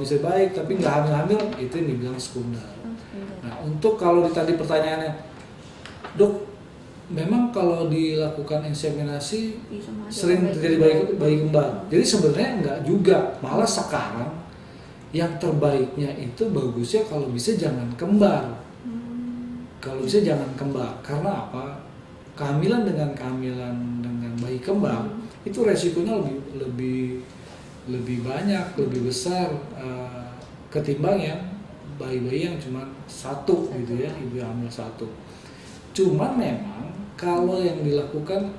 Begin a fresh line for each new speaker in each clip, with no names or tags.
bisa baik tapi nggak hamil-hamil, itu yang dibilang sekunder. Nah, untuk kalau tadi pertanyaannya, dok, memang kalau dilakukan inseminasi sering terjadi bayi kembar. Jadi sebenarnya enggak juga, malah sekarang yang terbaiknya itu bagusnya kalau bisa jangan kembar. Kalau bisa jangan kembar, karena apa? Kehamilan dengan bayi kembar itu resikonya lebih banyak, lebih besar ketimbang yang bayi-bayi yang cuma satu gitu ya, ibu yang hamil satu. Cuman memang kalau yang dilakukan,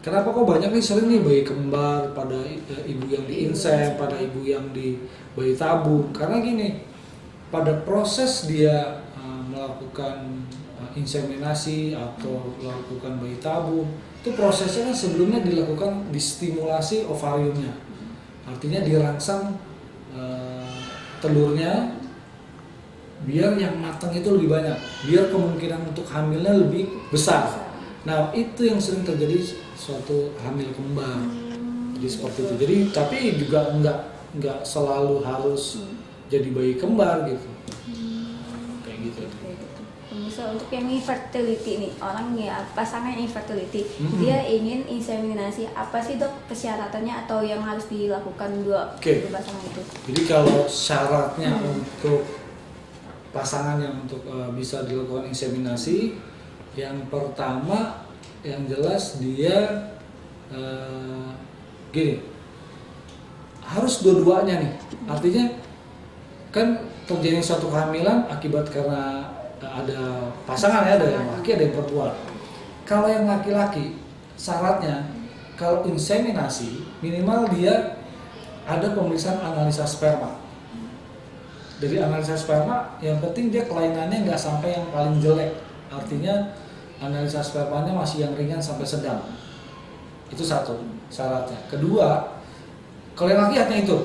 kenapa kok banyak nih sering nih bayi kembar pada ibu yang diinsem, pada ibu yang di bayi tabung? Karena gini, pada proses dia melakukan inseminasi atau melakukan bayi tabung, itu prosesnya kan sebelumnya dilakukan distimulasi ovariumnya, artinya dirangsang telurnya biar yang matang itu lebih banyak, biar kemungkinan untuk hamilnya lebih besar. Nah, itu yang sering terjadi suatu hamil kembar. Jadi seperti itu. Jadi tapi juga enggak selalu harus jadi bayi kembar gitu. Kayak gitu.
Misal untuk yang infertility nih, orang ya pasangan infertility, dia ingin inseminasi, apa sih dok persyaratannya atau yang harus dilakukan dua pasangan itu?
Jadi kalau syaratnya untuk pasangan yang untuk bisa dilakukan inseminasi, yang pertama yang jelas dia gini, harus dua-duanya nih, artinya kan terjadi suatu kehamilan akibat karena ada pasangan ya, ada yang laki ada yang perempuan. Kalau yang laki-laki syaratnya kalau inseminasi minimal dia ada pemeriksaan analisa sperma. Dari analisa sperma, yang penting dia kelainannya nggak sampai yang paling jelek. Artinya analisa spermanya masih yang ringan sampai sedang. Itu satu syaratnya. Kedua, kalau yang laki hanya itu.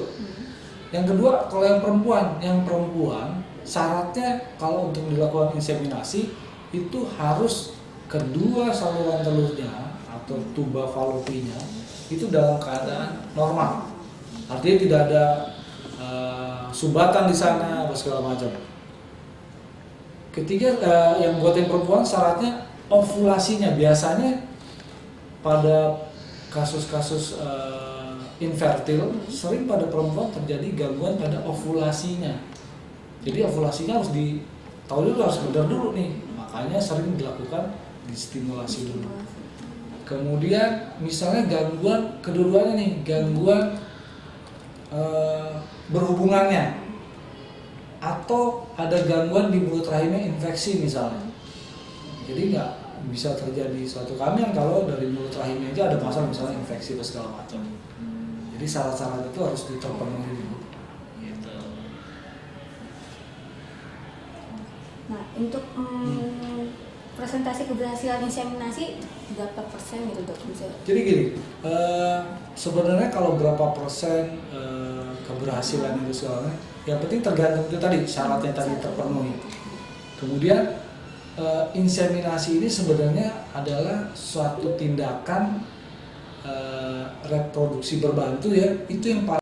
Yang kedua, kalau yang perempuan syaratnya kalau untuk dilakukan inseminasi itu harus kedua saluran telurnya atau tuba falopinya itu dalam keadaan normal. Artinya tidak ada sumbatan di sana, apa segala macam. Ketiga, yang buat yang perempuan syaratnya ovulasinya. Biasanya pada kasus-kasus infertil sering pada perempuan terjadi gangguan pada ovulasinya. Jadi ovulasinya harus tahu dulu, harus benar dulu nih. Makanya sering dilakukan distimulasi dulu. Kemudian misalnya gangguan kedua-duanya nih, gangguan berhubungannya atau ada gangguan di mulut rahimnya, infeksi misalnya. Jadi nggak bisa terjadi suatu kehamilan kalau dari mulut rahimnya aja ada masalah, misalnya infeksi atau segala macam. Jadi syarat-syarat itu harus terpenuhi dulu. Gitu.
Nah, untuk presentasi keberhasilan inseminasi berapa persen gitu dok?
Jadi gini, sebenarnya kalau berapa persen keberhasilan itu soalnya, yang penting tergantung itu tadi syaratnya tadi terpenuhi. Kemudian inseminasi ini sebenarnya adalah suatu tindakan reproduksi berbantu ya, itu yang paling